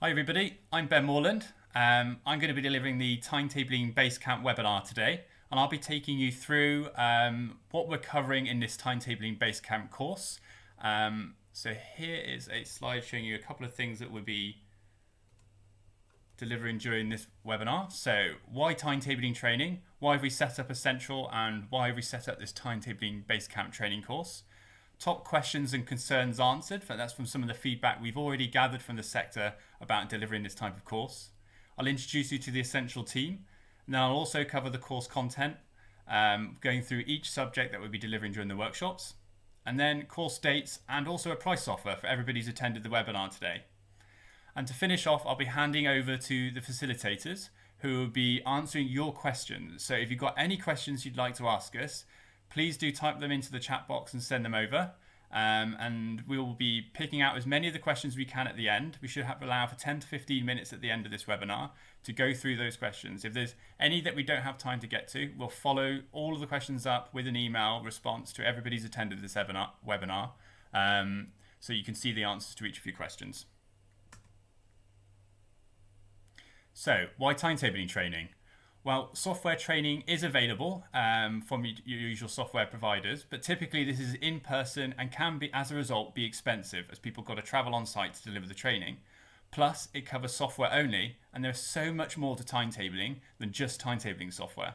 Hi everybody, I'm Ben Morland. I'm going to be delivering the Timetabling Basecamp webinar today, and I'll be taking you through what we're covering in this Timetabling Basecamp course. So here is a slide showing you a couple of things that we'll be delivering during this webinar. So why timetabling training, why have we set up Essential, and why have we set up this Timetabling Basecamp training course. Top questions and concerns answered. That's from some of the feedback we've already gathered from the sector about delivering this type of course. I'll introduce you to the Essential team. And then I'll also cover the course content, going through each subject that we'll be delivering during the workshops. And then course dates and also a price offer for everybody who's attended the webinar today. And to finish off, I'll be handing over to the facilitators who will be answering your questions. So if you've got any questions you'd like to ask us, please do type them into the chat box and send them over. And we will be picking out as many of the questions we can at the end. We should allow for 10 to 15 minutes at the end of this webinar to go through those questions. If there's any that we don't have time to get to, we'll follow all of the questions up with an email response to everybody who's attended this webinar, so you can see the answers to each of your questions. So, why timetabling training? Well, software training is available from your usual software providers, but typically this is in person and can be, as a result, be expensive as people got to travel on site to deliver the training. Plus, it covers software only, and there's so much more to timetabling than just timetabling software.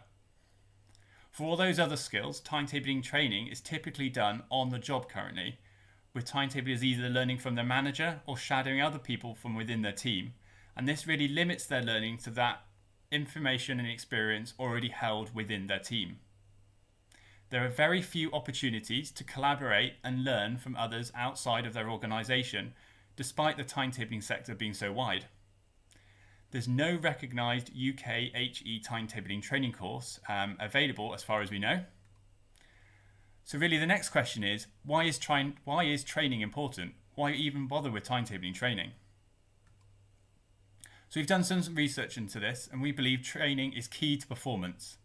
For all those other skills, timetabling training is typically done on the job currently, with timetablers either learning from their manager or shadowing other people from within their team, and this really limits their learning to that information and experience already held within their team. There are very few opportunities to collaborate and learn from others outside of their organisation, despite the timetabling sector being so wide. There's no recognised UK HE timetabling training course available as far as we know. So really the next question is, why is training important? Why even bother with timetabling training? So we've done some research into this, and we believe training is key to performance.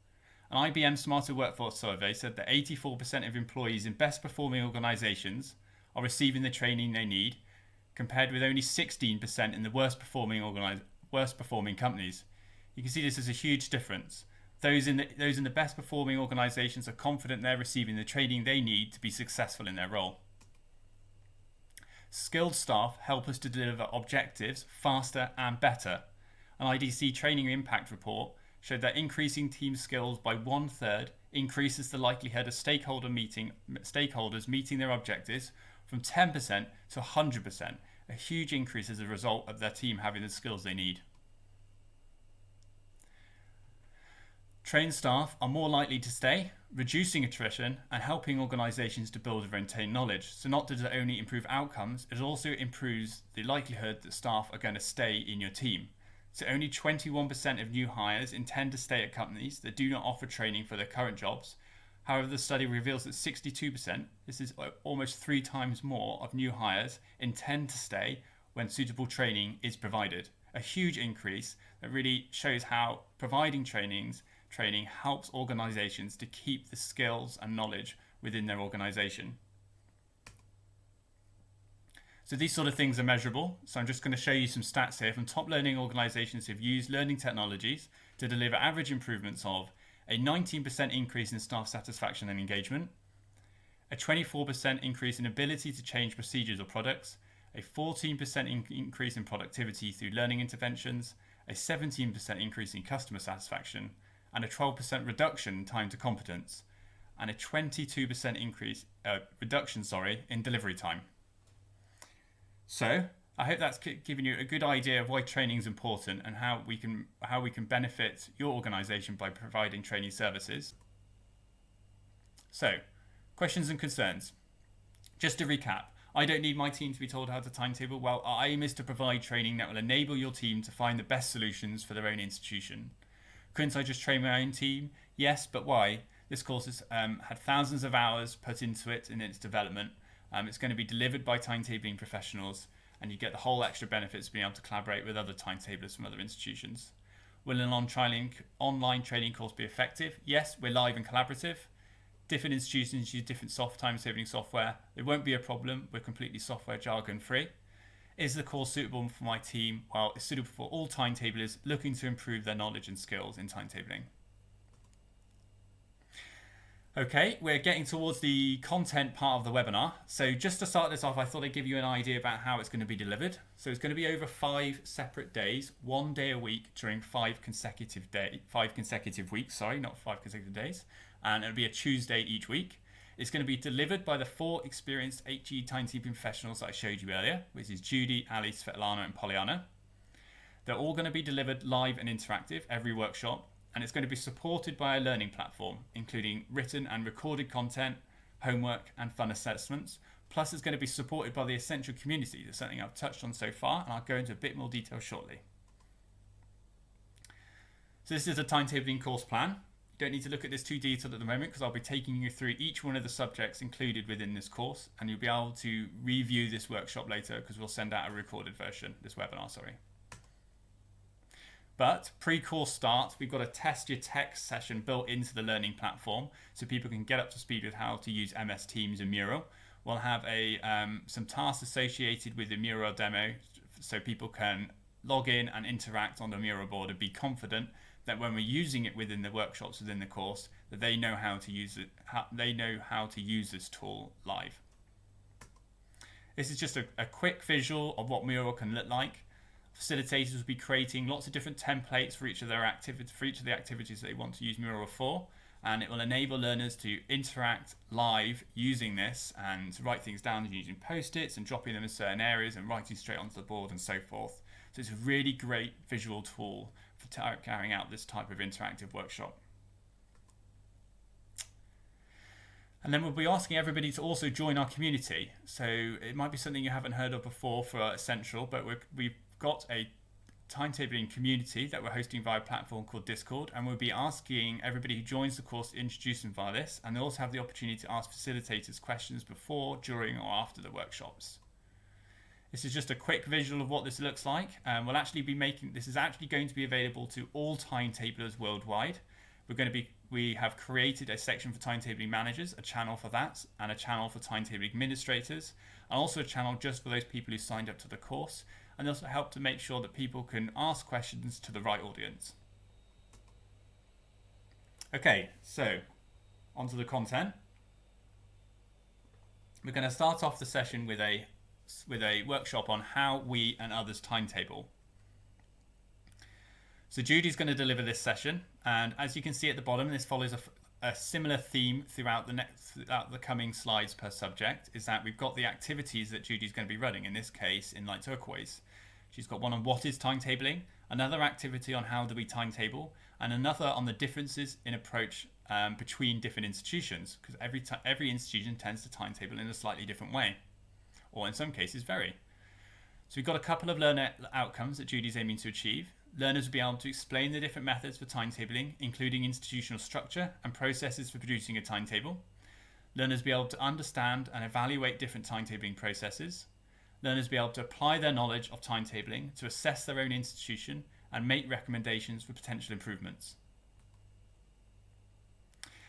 An IBM Smarter Workforce survey said that 84% of employees in best performing organisations are receiving the training they need, compared with only 16% in the worst performing companies. You can see this as a huge difference. Those in the best performing organisations are confident they're receiving the training they need to be successful in their role. Skilled staff help us to deliver objectives faster and better. An IDC training impact report showed that increasing team skills by 1/3 increases the likelihood of stakeholders meeting their objectives from 10% to 100%, a huge increase as a result of their team having the skills they need. Trained staff are more likely to stay, reducing attrition and helping organisations to build and retain knowledge. So not does it only improve outcomes, it also improves the likelihood that staff are going to stay in your team. So only 21% of new hires intend to stay at companies that do not offer training for their current jobs. However, the study reveals that 62%, this is almost 3 times more of new hires, intend to stay when suitable training is provided. A huge increase that really shows how providing training helps organisations to keep the skills and knowledge within their organisation. So these sort of things are measurable. So I'm just going to show you some stats here from top learning organisations who've used learning technologies to deliver average improvements of a 19% increase in staff satisfaction and engagement, a 24% increase in ability to change procedures or products, a 14% increase in productivity through learning interventions, a 17% increase in customer satisfaction, and a 12% reduction in time to competence, and a 22% reduction in delivery time. So I hope that's given you a good idea of why training is important and how we can benefit your organisation by providing training services. So, questions and concerns. Just to recap, I don't need my team to be told how to timetable. Well, our aim is to provide training that will enable your team to find the best solutions for their own institution. Couldn't I just train my own team? Yes, but why? This course has had thousands of hours put into it in its development. It's going to be delivered by timetabling professionals, and you get the whole extra benefits of being able to collaborate with other timetablers from other institutions. Will an online training course be effective? Yes, we're live and collaborative. Different institutions use different timetabling software. It won't be a problem. We're completely software jargon free. Is the course suitable for my team? Well, it's suitable for all timetablers looking to improve their knowledge and skills in timetabling. Okay, we're getting towards the content part of the webinar. So just to start this off, I thought I'd give you an idea about how it's going to be delivered. So it's going to be over 5 separate days, 1 day a week during 5 consecutive weeks, not 5 consecutive days. And it'll be a Tuesday each week. It's going to be delivered by the 4 experienced HE timekeeping professionals that I showed you earlier, which is Judy, Ali, Svetlana, and Pollyanna. They're all going to be delivered live and interactive every workshop. And it's going to be supported by a learning platform, including written and recorded content, homework, and fun assessments. Plus, it's going to be supported by the essential community. That's something I've touched on so far, and I'll go into a bit more detail shortly. So this is a timetabling course plan. You don't need to look at this too detailed at the moment because I'll be taking you through each one of the subjects included within this course, and you'll be able to review this workshop later because we'll send out a recorded version, this webinar, sorry. But pre-course start, we've got a test your tech session built into the learning platform so people can get up to speed with how to use MS Teams and Mural. We'll have some tasks associated with the Mural demo so people can log in and interact on the Mural board and be confident that when we're using it within the workshops within the course, that they know how to use it. They know how to use this tool live. This is just a quick visual of what Mural can look like. Facilitators will be creating lots of different templates for each of the activities that they want to use Mural for, and it will enable learners to interact live using this and to write things down using post-its and dropping them in certain areas and writing straight onto the board and so forth. So it's a really great visual tool for carrying out this type of interactive workshop. And then we'll be asking everybody to also join our community. So it might be something you haven't heard of before for Essential, but we've got a timetabling community that we're hosting via a platform called Discord, and we'll be asking everybody who joins the course to introduce them via this, and they'll also have the opportunity to ask facilitators questions before, during, or after the workshops. This is just a quick visual of what this looks like. This is actually going to be available to all timetablers worldwide. We have created a section for timetabling managers, a channel for that, and a channel for timetabling administrators, and also a channel just for those people who signed up to the course, and also help to make sure that people can ask questions to the right audience. Okay, so onto the content. We're going to start off the session with a workshop on how we and others timetable. So Judy's going to deliver this session, and as you can see at the bottom, this follows a similar theme throughout the coming slides per subject, is that we've got the activities that Judy's going to be running, in this case in light turquoise. She's got one on what is timetabling, another activity on how do we timetable, and another on the differences in approach between different institutions, because every institution tends to timetable in a slightly different way, or in some cases vary. So we've got a couple of learner outcomes that Judy's aiming to achieve. Learners will be able to explain the different methods for timetabling, including institutional structure and processes for producing a timetable. Learners will be able to understand and evaluate different timetabling processes. Learners will be able to apply their knowledge of timetabling to assess their own institution and make recommendations for potential improvements.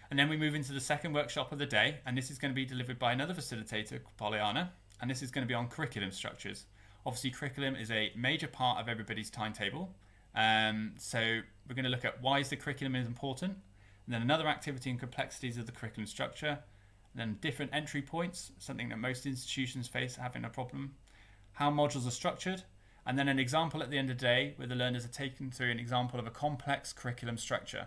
And then we move into the second workshop of the day, and this is going to be delivered by another facilitator, Pollyanna, and this is going to be on curriculum structures. Obviously, curriculum is a major part of everybody's timetable. So we're going to look at why is the curriculum important, and then another activity and complexities of the curriculum structure, and then different entry points, something that most institutions face having a problem, how modules are structured, and then an example at the end of the day where the learners are taken through an example of a complex curriculum structure.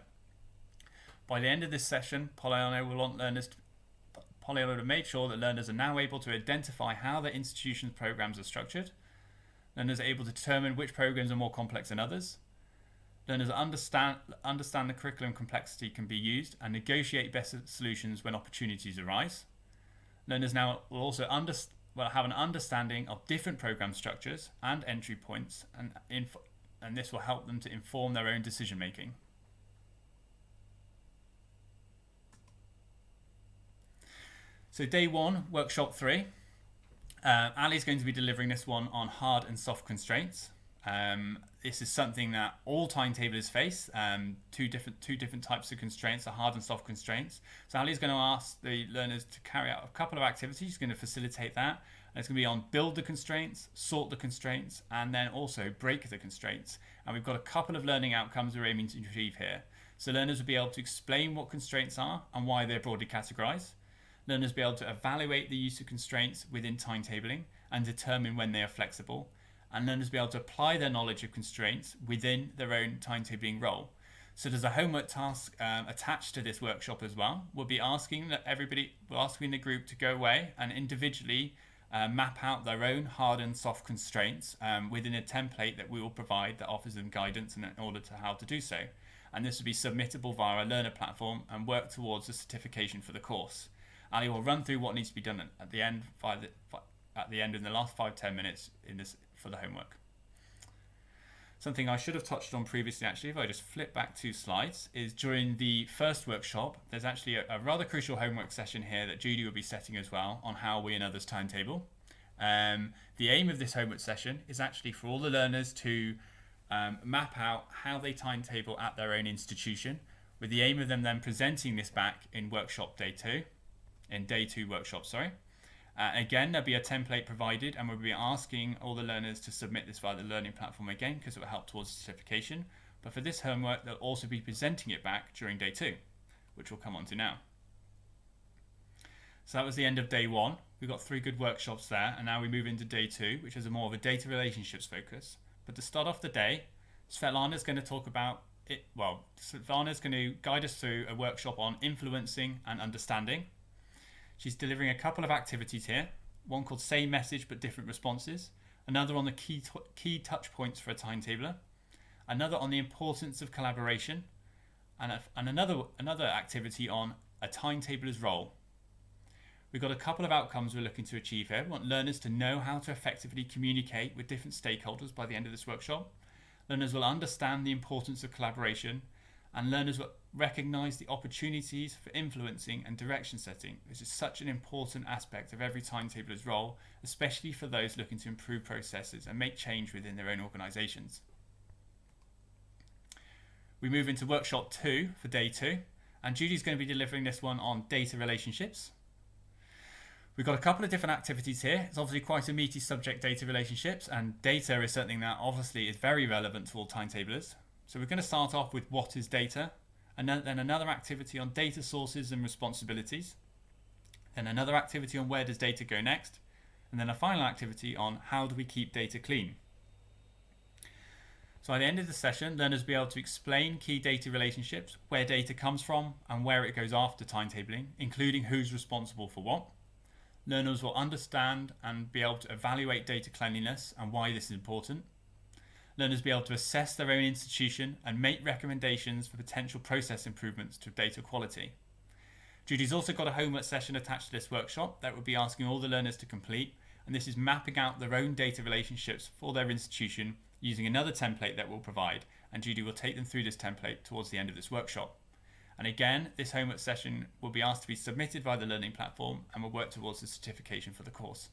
By the end of this session, Pollyanna will have made sure that learners are now able to identify how their institution's programs are structured. Learners are able to determine which programs are more complex than others. Learners understand the curriculum complexity can be used and negotiate better solutions when opportunities arise. Learners now will also have an understanding of different program structures and entry points, and this will help them to inform their own decision making. So day 1, workshop 3. Ali's going to be delivering this one on hard and soft constraints. This is something that all timetablers face. Two different types of constraints, are hard and soft constraints. So Ali's going to ask the learners to carry out a couple of activities. She's going to facilitate that, And it's going to be on build the constraints, sort the constraints, and then also break the constraints. And we've got a couple of learning outcomes we're aiming to achieve here. So learners will be able to explain what constraints are and why they're broadly categorized. Learners will be able to evaluate the use of constraints within timetabling and determine when they are flexible. And learners will be able to apply their knowledge of constraints within their own timetabling role. So there's a homework task attached to this workshop as well. We'll be asking the group to go away and individually map out their own hard and soft constraints within a template that we will provide that offers them guidance in order to how to do so. And this will be submittable via a learner platform and work towards a certification for the course. Ali will run through what needs to be done at the end in the last 5-10 minutes for the homework. Something I should have touched on previously, actually, if I just flip back 2 slides, is during the first workshop, there's actually a rather crucial homework session here that Judy will be setting as well on how we and others timetable. The aim of this homework session is actually for all the learners to map out how they timetable at their own institution, with the aim of them then presenting this back in day 2 workshop, sorry. Again, there'll be a template provided and we'll be asking all the learners to submit this via the learning platform again because it will help towards certification. But for this homework, they'll also be presenting it back during day 2, which we'll come on to now. So that was the end of day 1. We've got 3 good workshops there, and now we move into day 2, which is more of a data relationships focus. But to start off the day, Svetlana is going to talk about it. Well, Svetlana is going to guide us through a workshop on influencing and understanding. She's delivering a couple of activities here, one called Same Message but Different Responses, another on the key touch points for a timetabler, another on the importance of collaboration, and another activity on a timetabler's role. We've got a couple of outcomes we're looking to achieve here. We want learners to know how to effectively communicate with different stakeholders by the end of this workshop. Learners will understand the importance of collaboration, and learners will recognise the opportunities for influencing and direction setting. This is such an important aspect of every timetabler's role, especially for those looking to improve processes and make change within their own organisations. We move into workshop 2 for day 2, and Judy's going to be delivering this one on data relationships. We've got a couple of different activities here. It's obviously quite a meaty subject, data relationships, and data is something that obviously is very relevant to all timetablers. So we're going to start off with what is data, and then another activity on data sources and responsibilities, then another activity on where does data go next, and then a final activity on how do we keep data clean. So at the end of the session, learners will be able to explain key data relationships, where data comes from and where it goes after timetabling, including who's responsible for what. Learners will understand and be able to evaluate data cleanliness and why this is important. Learners will be able to assess their own institution and make recommendations for potential process improvements to data quality. Judy's also got a homework session attached to this workshop that will be asking all the learners to complete, and this is mapping out their own data relationships for their institution using another template that we'll provide, and Judy will take them through this template towards the end of this workshop. And again, this homework session will be asked to be submitted via the learning platform and will work towards the certification for the course.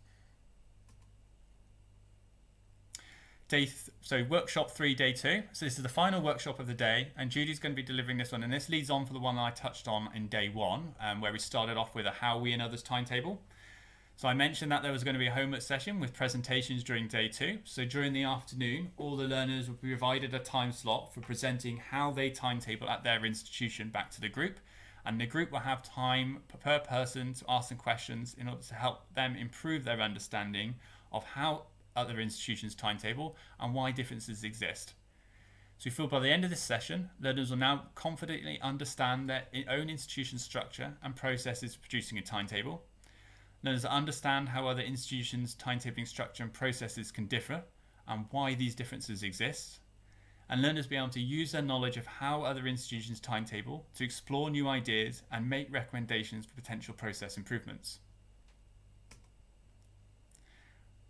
Workshop 3, day 2. So this is the final workshop of the day, and Judy's going to be delivering this one, and this leads on for the one I touched on in day 1, where we started off with a how we and others timetable. So I mentioned that there was going to be a homework session with presentations during day 2. So during the afternoon, all the learners will be provided a time slot for presenting how they timetable at their institution back to the group, and the group will have time per person to ask some questions in order to help them improve their understanding of how other institutions' timetable and why differences exist. So we feel by the end of this session, learners will now confidently understand their own institution structure and processes for producing a timetable. Learners will understand how other institutions' timetabling structure and processes can differ and why these differences exist. And learners will be able to use their knowledge of how other institutions timetable to explore new ideas and make recommendations for potential process improvements.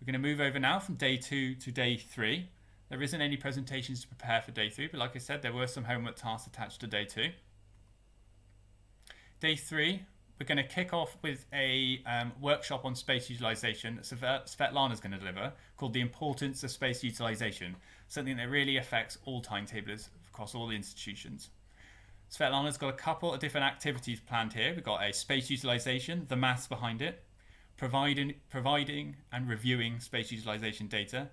We're going to move over now from day 2 to day 3. There isn't any presentations to prepare for day 3, but like I said, there were some homework tasks attached to day 2. Day 3, we're going to kick off with a workshop on space utilization that Svetlana is going to deliver, called The Importance of Space Utilization, something that really affects all timetablers across all the institutions. Svetlana's got a couple of different activities planned here. We've got a space utilization, the maths behind it. providing and reviewing space utilization data,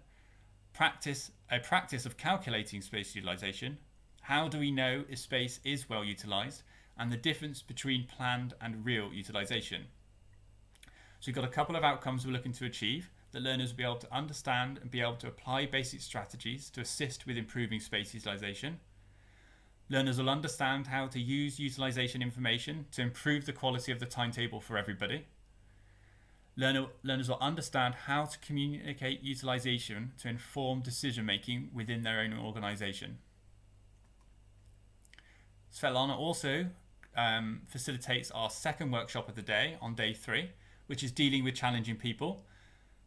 a practice of calculating space utilization, how do we know if space is well utilized, and the difference between planned and real utilization. So we've got a couple of outcomes we're looking to achieve. That learners will be able to understand and be able to apply basic strategies to assist with improving space utilization. Learners will understand how to use utilization information to improve the quality of the timetable for everybody. Learners will understand how to communicate utilization to inform decision making within their own organisation. Svetlana also facilitates our second workshop of the day on day 3, which is dealing with challenging people.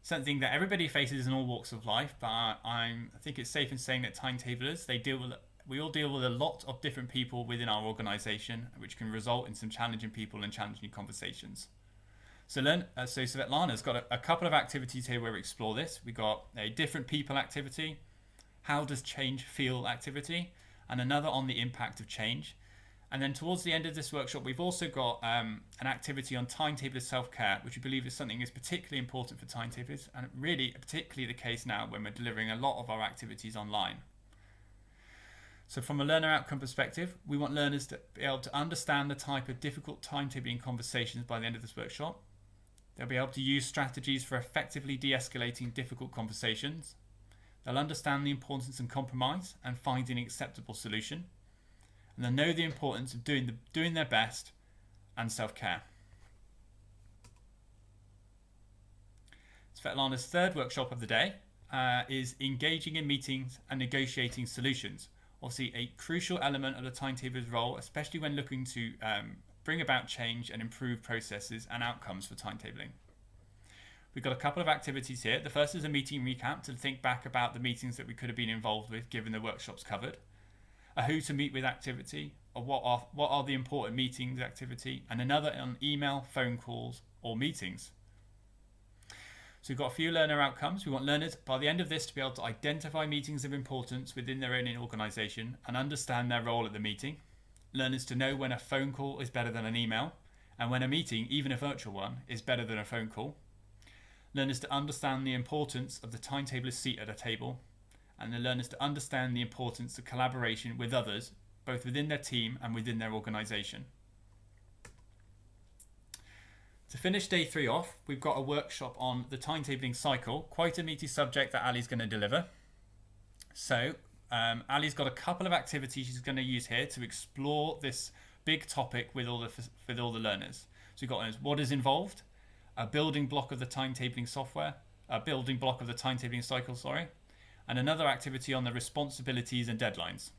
Something that everybody faces in all walks of life, but I think it's safe in saying that timetablers, we all deal with a lot of different people within our organisation, which can result in some challenging people and challenging conversations. So Svetlana's got a couple of activities here where we explore this. We've got a different people activity, how does change feel activity, and another on the impact of change. And then towards the end of this workshop, we've also got an activity on timetable self-care, which we believe is something is particularly important for timetablers, and really particularly the case now when we're delivering a lot of our activities online. So from a learner outcome perspective, we want learners to be able to understand the type of difficult timetabling conversations by the end of this workshop. They'll be able to use strategies for effectively de-escalating difficult conversations. They'll understand the importance of compromise and finding an acceptable solution. And they'll know the importance of doing their best and self-care. Svetlana's third workshop of the day is engaging in meetings and negotiating solutions. Obviously a crucial element of the timetabler's role, especially when looking to bring about change and improve processes and outcomes for timetabling. We've got a couple of activities here. The first is a meeting recap to think back about the meetings that we could have been involved with given the workshops covered. A who to meet with activity, or what are the important meetings activity, and another on email, phone calls, or meetings. So we've got a few learner outcomes. We want learners by the end of this to be able to identify meetings of importance within their own organisation and understand their role at the meeting. Learners to know when a phone call is better than an email, and when a meeting, even a virtual one, is better than a phone call. Learners to understand the importance of the timetabler's seat at a table, and the learners to understand the importance of collaboration with others, both within their team and within their organisation. To finish day 3 off, we've got a workshop on the timetabling cycle, quite a meaty subject that Ali's going to deliver. So Ali's got a couple of activities she's going to use here to explore this big topic with all the learners. So we've got what is involved, a building block of the timetabling software, a building block of the timetabling cycle, and another activity on the responsibilities and deadlines.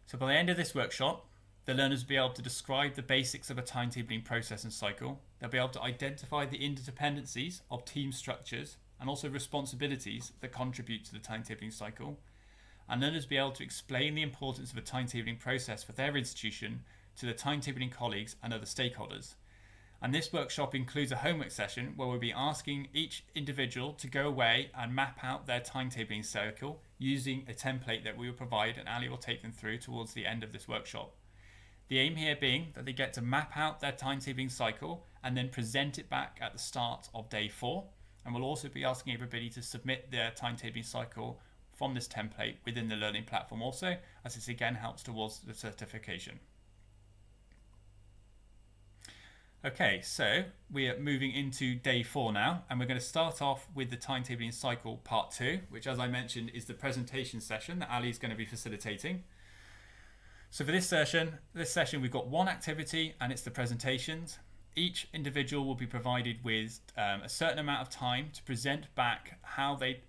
So by the end of this workshop, the learners will be able to describe the basics of a timetabling process and cycle. They'll be able to identify the interdependencies of team structures and also responsibilities that contribute to the timetabling cycle. And learners will be able to explain the importance of a timetabling process for their institution to the timetabling colleagues and other stakeholders. And this workshop includes a homework session where we'll be asking each individual to go away and map out their timetabling cycle using a template that we will provide, and Ali will take them through towards the end of this workshop. The aim here being that they get to map out their timetabling cycle and then present it back at the start of day 4. And we'll also be asking everybody to submit their timetabling cycle from this template within the learning platform also, as this again helps towards the certification. Okay, so we are moving into day 4 now, and we're going to start off with the timetabling cycle part 2, which, as I mentioned, is the presentation session that Ali is going to be facilitating. So for this session we've got one activity, and it's the presentations. Each individual will be provided with a certain amount of time to present back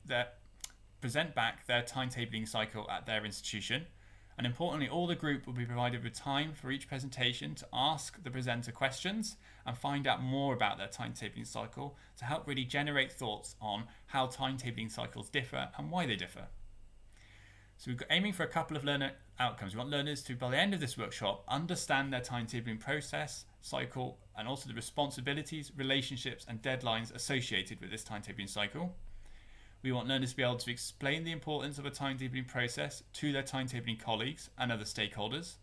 their timetabling cycle at their institution. And importantly, all the group will be provided with time for each presentation to ask the presenter questions and find out more about their timetabling cycle to help really generate thoughts on how timetabling cycles differ and why they differ. So we're aiming for a couple of learner outcomes. We want learners to, by the end of this workshop, understand their timetabling process, cycle, and also the responsibilities, relationships, and deadlines associated with this timetabling cycle. We want learners to be able to explain the importance of a timetabling process to their timetabling colleagues and other stakeholders.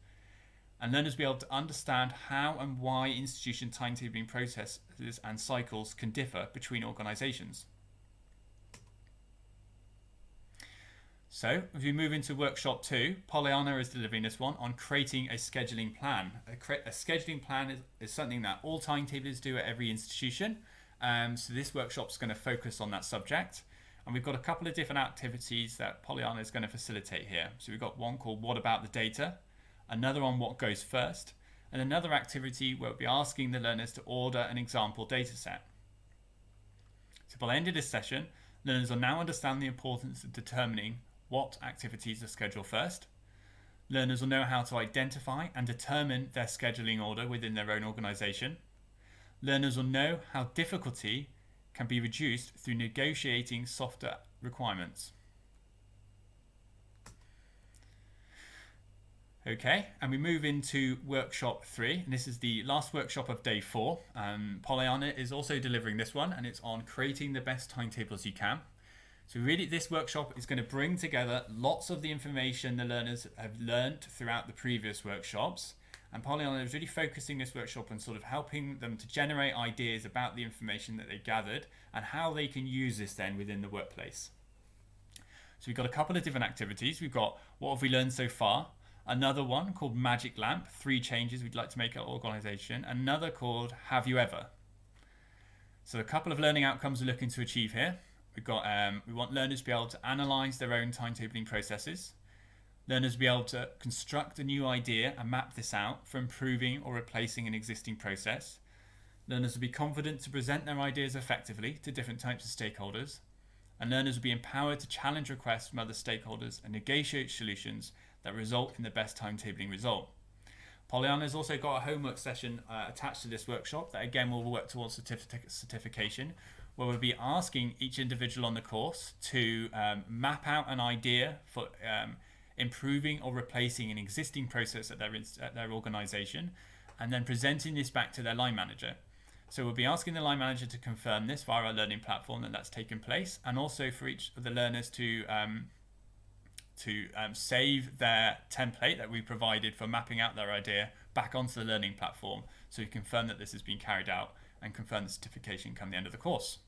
and learners will be able to understand how and why institution timetabling processes and cycles can differ between organisations. So, if we move into workshop 2, Pollyanna is delivering this one on creating a scheduling plan. A scheduling plan is something that all timetablers do at every institution. So this workshop is going to focus on that subject. And we've got a couple of different activities that Pollyanna is going to facilitate here. So we've got one called What About the Data, another on What Goes First, and another activity where we'll be asking the learners to order an example data set. So by the end of this session, learners will now understand the importance of determining what activities are scheduled first. Learners will know how to identify and determine their scheduling order within their own organisation. Learners will know how difficulty can be reduced through negotiating softer requirements. Okay, and we move into workshop 3, and this is the last workshop of day 4. Pollyanna is also delivering this one, and it's on creating the best timetables you can. So really this workshop is going to bring together lots of the information the learners have learned throughout the previous workshops, and Pollyanna is really focusing this workshop on sort of helping them to generate ideas about the information that they gathered and how they can use this then within the workplace. So we've got a couple of different activities. We've got what have we learned so far, another one called Magic Lamp, 3 changes we'd like to make our organisation, another called Have You Ever. So a couple of learning outcomes we're looking to achieve here. We've got we want learners to be able to analyse their own timetabling processes. Learners will be able to construct a new idea and map this out for improving or replacing an existing process. Learners will be confident to present their ideas effectively to different types of stakeholders. And learners will be empowered to challenge requests from other stakeholders and negotiate solutions that result in the best timetabling result. Pollyanna's also got a homework session attached to this workshop that again will work towards certification, where we'll be asking each individual on the course to map out an idea for improving or replacing an existing process at their organisation, and then presenting this back to their line manager. So we'll be asking the line manager to confirm this via our learning platform that that's taken place, and also for each of the learners to save their template that we provided for mapping out their idea back onto the learning platform, so we confirm that this has been carried out and confirm the certification come the end of the course.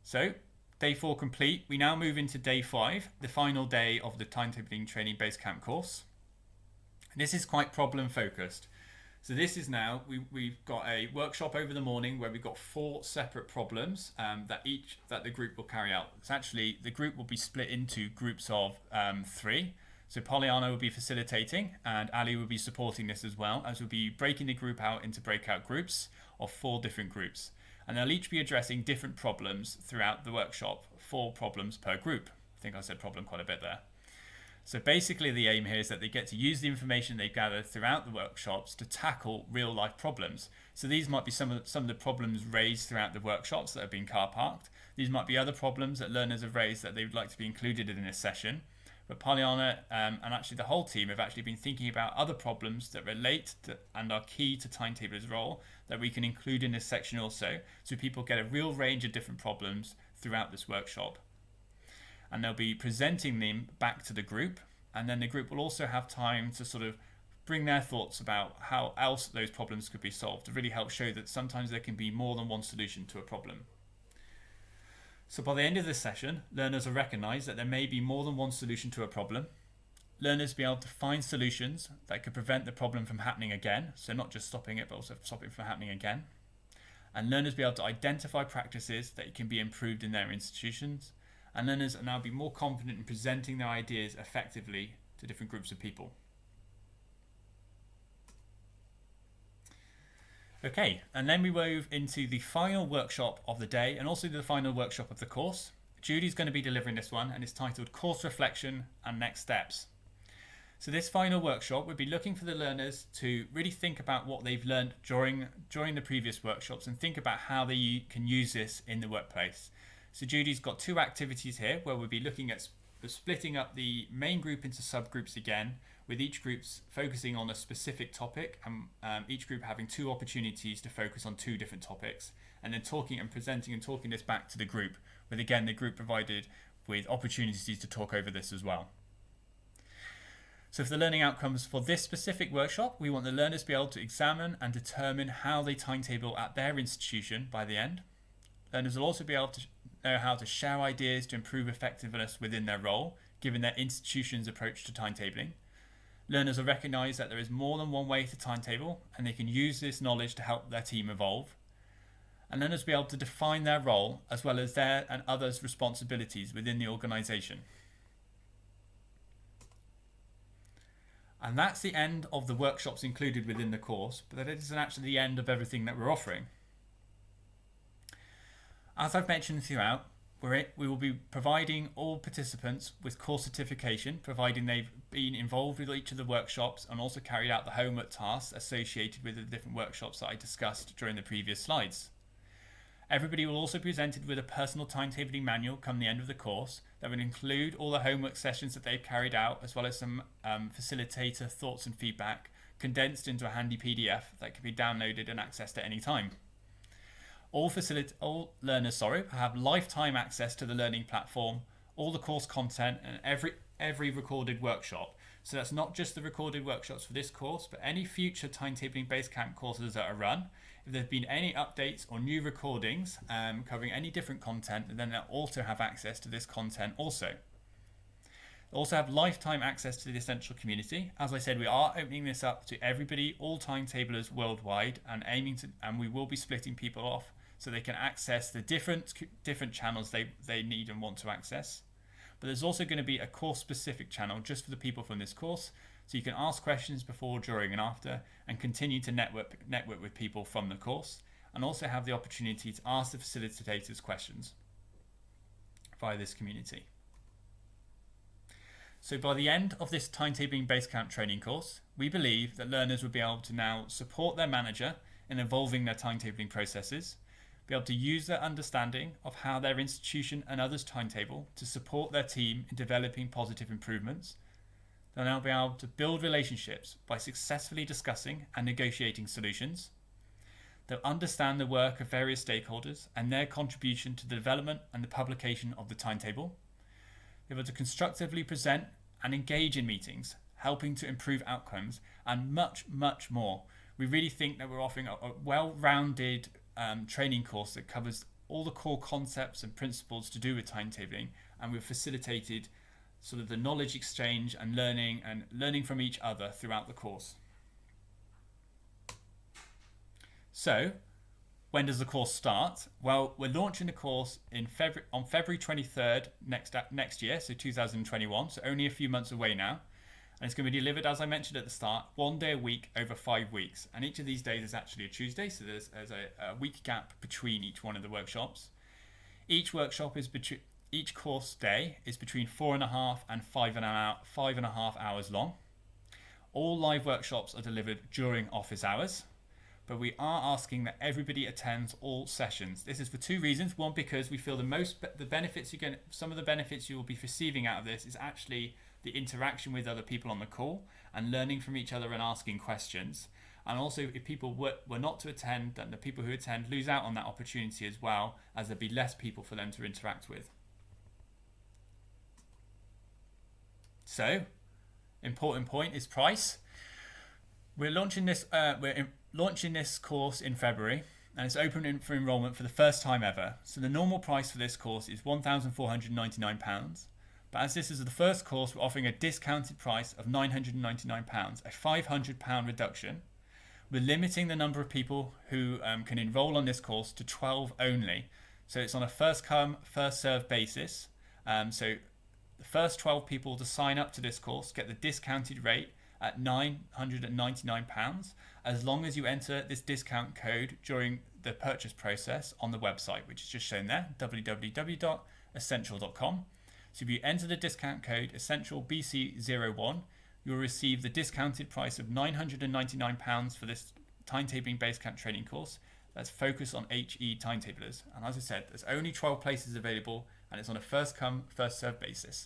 So, day 4 complete. We now move into day 5, the final day of the Timetabling Training Basecamp course. And this is quite problem focused. So this is now, we've got a workshop over the morning where we've got 4 separate problems that the group will carry out. It's actually, the group will be split into groups of 3. So Pollyanna will be facilitating and Ali will be supporting this as well, as we'll be breaking the group out into breakout groups of 4 different groups. And they'll each be addressing different problems throughout the workshop, 4 problems per group. I think I said problem quite a bit there. So basically the aim here is that they get to use the information they've gathered throughout the workshops to tackle real life problems. So these might be some of the problems raised throughout the workshops that have been car parked. These might be other problems that learners have raised that they would like to be included in this session. But Pollyanna and actually the whole team have actually been thinking about other problems that relate to and are key to Timetablers' role that we can include in this section also, so people get a real range of different problems throughout this workshop. And they'll be presenting them back to the group, and then the group will also have time to sort of bring their thoughts about how else those problems could be solved to really help show that sometimes there can be more than one solution to a problem. So by the end of this session, learners will recognise that there may be more than one solution to a problem. Learners will be able to find solutions that could prevent the problem from happening again, so not just stopping it, but also stopping it from happening again. And learners will be able to identify practices that can be improved in their institutions. And learners will now be more confident in presenting their ideas effectively to different groups of people. Okay, and then we move into the final workshop of the day and also the final workshop of the course. Judy's going to be delivering this one, and it's titled Course Reflection and Next Steps. So this final workshop would be looking for the learners to really think about what they've learned during the previous workshops and think about how they can use this in the workplace. So Judy's got 2 activities here where we'll be looking at splitting up the main group into subgroups again, with each group focusing on a specific topic and each group having 2 opportunities to focus on 2 different topics, and then talking and presenting and talking this back to the group, with again the group provided with opportunities to talk over this as well. So for the learning outcomes for this specific workshop, we want the learners to be able to examine and determine how they timetable at their institution by the end. Learners will also be able to know how to share ideas to improve effectiveness within their role, given their institution's approach to timetabling. Learners will recognise that there is more than one way to timetable, and they can use this knowledge to help their team evolve. And learners will be able to define their role as well as their and others' responsibilities within the organisation. And that's the end of the workshops included within the course, but that isn't actually the end of everything that we're offering. As I've mentioned throughout, we will be providing all participants with course certification, providing they've been involved with each of the workshops and also carried out the homework tasks associated with the different workshops that I discussed during the previous slides. Everybody will also be presented with a personal timetabling manual come the end of the course that will include all the homework sessions that they've carried out, as well as some facilitator thoughts and feedback condensed into a handy PDF that can be downloaded and accessed at any time. All learners have lifetime access to the learning platform, all the course content, and every recorded workshop. So that's not just the recorded workshops for this course, but any future Timetabling Basecamp courses that are run. If there's been any updates or new recordings covering any different content, then they'll also have access to this content also. They'll also have lifetime access to the Essential community. As I said, we are opening this up to everybody, all timetablers worldwide, and we will be splitting people off so they can access the different channels they need and want to access. But there's also going to be a course-specific channel just for the people from this course, so you can ask questions before, during, and after, and continue to network with people from the course, and also have the opportunity to ask the facilitators questions via this community. So by the end of this Timetabling Basecamp training course, we believe that learners will be able to now support their manager in evolving their timetabling processes, be able to use their understanding of how their institution and others timetable to support their team in developing positive improvements. They'll now be able to build relationships by successfully discussing and negotiating solutions. They'll understand the work of various stakeholders and their contribution to the development and the publication of the timetable. They'll be able to constructively present and engage in meetings, helping to improve outcomes, and much, much more. We really think that we're offering a well-rounded training course that covers all the core concepts and principles to do with timetabling, and we've facilitated sort of the knowledge exchange and learning from each other throughout the course. So, when does the course start? Well, we're launching the course on February 23rd next year, so 2021, so only a few months away now. And it's going to be delivered, as I mentioned at the start, 1 day a week over 5 weeks. And each of these days is actually a Tuesday, so there's a week gap between each one of the workshops. Each course day is between 4.5 and 5.5 hours long. All live workshops are delivered during office hours, but we are asking that everybody attends all sessions. This is for two reasons. one, because we feel some of the benefits you will be receiving out of this is actually the interaction with other people on the call and learning from each other and asking questions. And also, if people were not to attend, then the people who attend lose out on that opportunity as well, as there'll be less people for them to interact with. So, important point is price. We're launching this course in February, and it's open for enrolment for the first time ever. So the normal price for this course is £1,499. But as this is the first course, we're offering a discounted price of £999, a £500 reduction. We're limiting the number of people who can enrol on this course to 12 only. So it's on a first come, first served basis. So the first 12 people to sign up to this course get the discounted rate at £999, as long as you enter this discount code during the purchase process on the website, which is just shown there, www.essential.com. So if you enter the discount code EssentialBC01, you'll receive the discounted price of £999 for this Timetabling Basecamp training course that's focused on HE timetablers. And as I said, there's only 12 places available, and it's on a first come, first served basis.